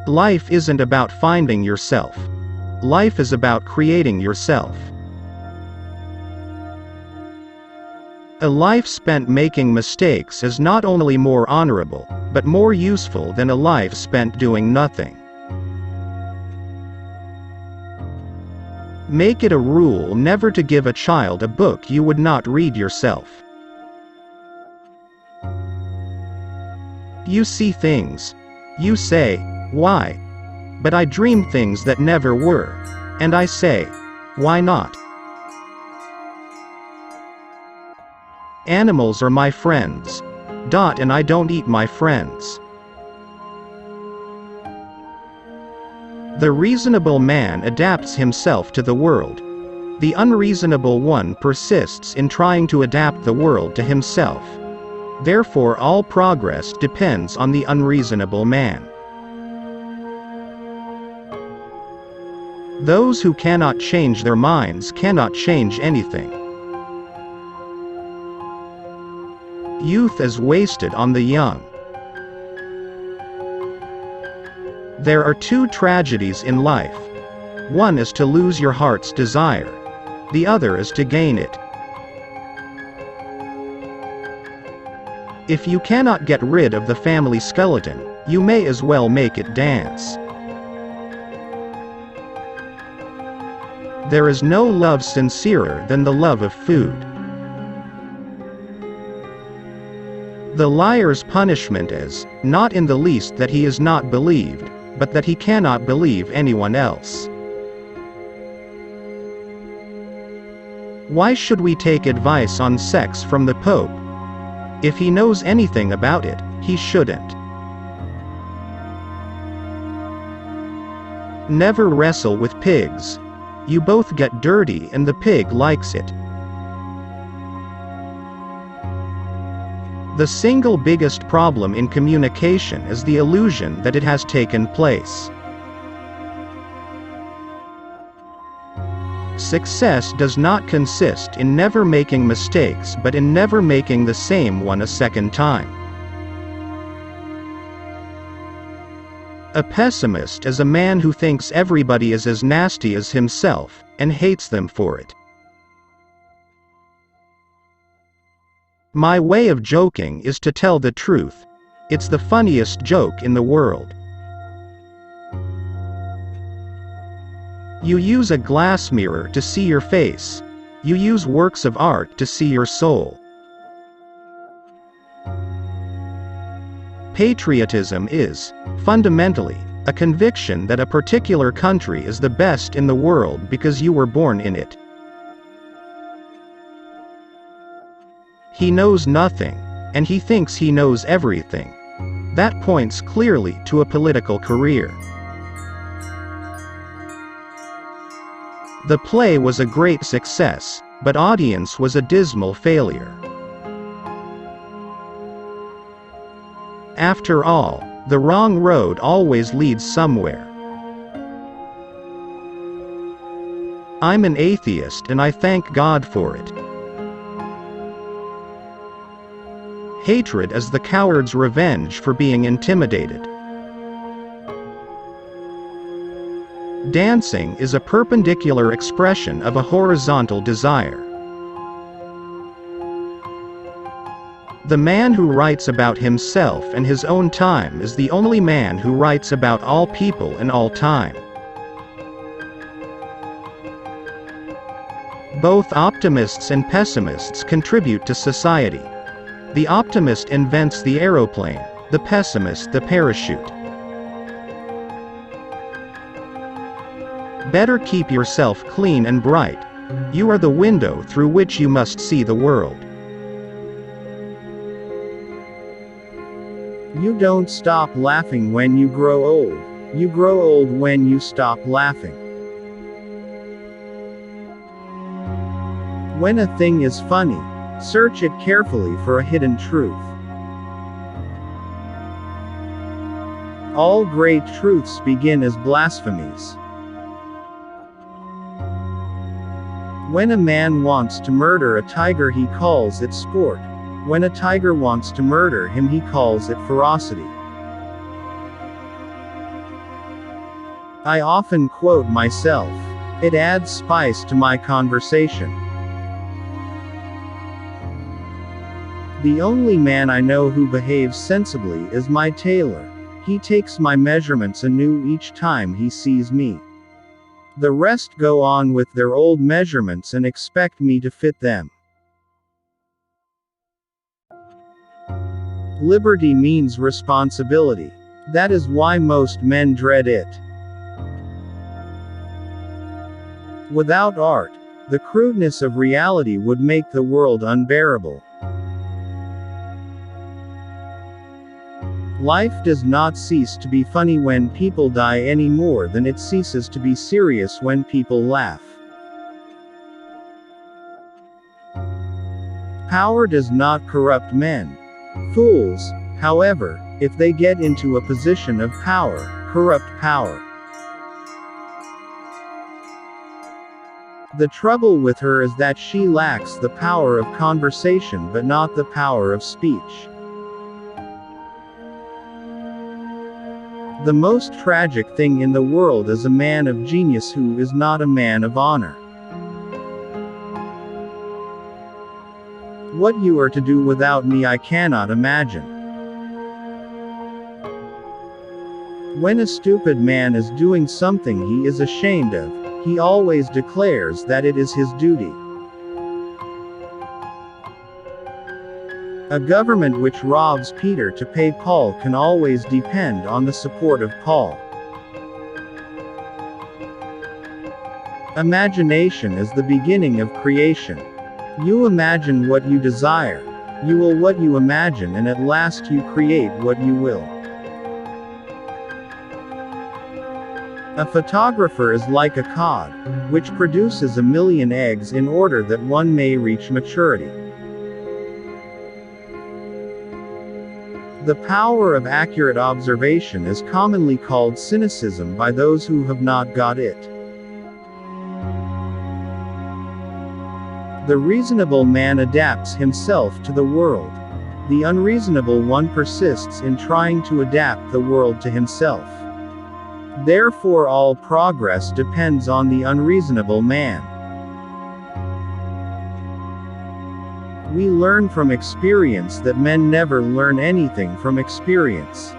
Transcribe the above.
Life isn't about finding yourself. Life is about creating yourself. A life spent making mistakes is not only more honorable, but more useful than a life spent doing nothing. Make it a rule never to give a child a book you would not read yourself. You see things. You say, "Why?" But I dream things that never were. And I say, "Why not?" Animals are my friends. And I don't eat my friends. The reasonable man adapts himself to the world. The unreasonable one persists in trying to adapt the world to himself. Therefore all progress depends on the unreasonable man. Those who cannot change their minds cannot change anything. Youth is wasted on the young. There are two tragedies in life. One is to lose your heart's desire. The other is to gain it. If you cannot get rid of the family skeleton, you may as well make it dance. There is no love sincerer than the love of food. The liar's punishment is, not in the least that he is not believed, but that he cannot believe anyone else. Why should we take advice on sex from the Pope? If he knows anything about it, he shouldn't. Never wrestle with pigs. You both get dirty and the pig likes it. The single biggest problem in communication is the illusion that it has taken place. Success does not consist in never making mistakes but in never making the same one a second time. A pessimist is a man who thinks everybody is as nasty as himself, and hates them for it. My way of joking is to tell the truth. It's the funniest joke in the world. You use a glass mirror to see your face. You use works of art to see your soul. Patriotism is, fundamentally, a conviction that a particular country is the best in the world because you were born in it. He knows nothing, and he thinks he knows everything. That points clearly to a political career. The play was a great success, but audience was a dismal failure. After all, the wrong road always leads somewhere. I'm an atheist and I thank God for it. Hatred is the coward's revenge for being intimidated. Dancing is a perpendicular expression of a horizontal desire. The man who writes about himself and his own time is the only man who writes about all people in all time. Both optimists and pessimists contribute to society. The optimist invents the aeroplane, the pessimist the parachute. Better keep yourself clean and bright. You are the window through which you must see the world. You don't stop laughing when you grow old. You grow old when you stop laughing. When a thing is funny, search it carefully for a hidden truth. All great truths begin as blasphemies. When a man wants to murder a tiger, he calls it sport. When a tiger wants to murder him, he calls it ferocity. I often quote myself. It adds spice to my conversation. The only man I know who behaves sensibly is my tailor. He takes my measurements anew each time he sees me. The rest go on with their old measurements and expect me to fit them. Liberty means responsibility. That is why most men dread it. Without art, the crudeness of reality would make the world unbearable. Life does not cease to be funny when people die any more than it ceases to be serious when people laugh. Power does not corrupt men. Fools, however, if they get into a position of power, corrupt power. The trouble with her is that she lacks the power of conversation but not the power of speech. The most tragic thing in the world is a man of genius who is not a man of honor. What you are to do without me I cannot imagine. When a stupid man is doing something he is ashamed of, he always declares that it is his duty. A government which robs Peter to pay Paul can always depend on the support of Paul. Imagination is the beginning of creation. You imagine what you desire. You will what you imagine, and at last you create what you will. A photographer is like a cod, which produces 1,000,000 eggs in order that one may reach maturity. The power of accurate observation is commonly called cynicism by those who have not got it. The reasonable man adapts himself to the world. The unreasonable one persists in trying to adapt the world to himself. Therefore all progress depends on the unreasonable man. We learn from experience that men never learn anything from experience.